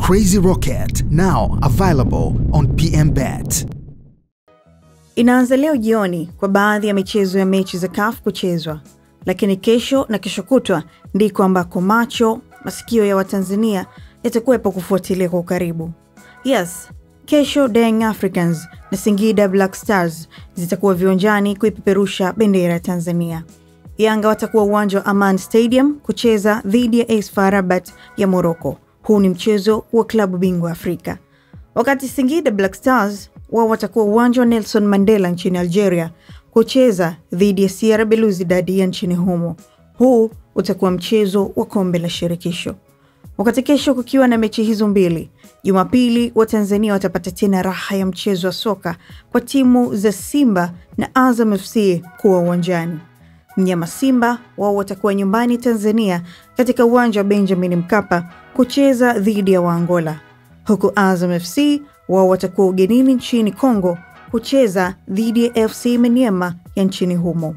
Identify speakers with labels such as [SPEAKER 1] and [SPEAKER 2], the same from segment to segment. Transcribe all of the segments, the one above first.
[SPEAKER 1] Crazy Rocket, now available on PMBet.
[SPEAKER 2] Inaanza leo jioni kwa baadhi ya michezo ya mechi za CAF kuchezwa, lakini kesho na kesho kutwa ndiko ambako macho, masikio ya Watanzania yatakuwepo kufuatilia kwa karibu. Yes, kesho Young Africans na Singida Black Stars zitakuwa viwanjani kuipeperusha bendera ya Tanzania. Yanga watakuwa uwanja wa Aman Stadium kucheza dhidi ya AS FAR Rabat ya Morocco. Huu ni mchezo wa klabu bingwa Afrika. Wakati Singida Black Stars wao watakuwa uwanja wa Nelson Mandela nchini Algeria kucheza dhidi ya CR Belouizdad ya nchini humo. Huu utakuwa mchezo wa kombe la shirikisho. Wakati kesho kukiwa na mechi hizo mbili, Jumapili wa Tanzania watapata tena raha ya mchezo wa soka kwa timu za Simba na Azam FC kuwa uwanjani. Mnyama Simba wao watakuwa nyumbani Tanzania katika uwanja wa Benjamin Mkapa kucheza dhidi ya Angola. Huku Azam FC wao watakuwa ugenini nchini Kongo kucheza dhidi ya FC Maniema ya nchini humo.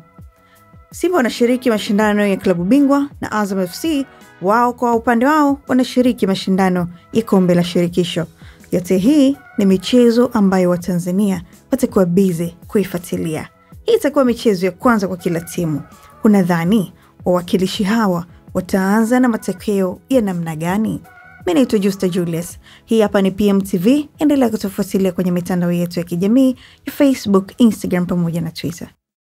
[SPEAKER 2] Simba wanashiriki mashindano ya klabu bingwa na Azam FC wao kwa upande wao wanashiriki mashindano ya kombe la shirikisho. Yote hii ni michezo ambayo Watanzania watakuwa busy kuifuatilia. Hii itakuwa michezo ya kwanza kwa kila timu. Unadhani wawakilishi hawa wataanza na matokeo ya namna gani? Mimi naitwa Justa Julius. Hii hapa ni PMTV. Endelea kutufuatilia kwenye mitandao yetu ya kijamii ya Facebook, Instagram pamoja na Twitter.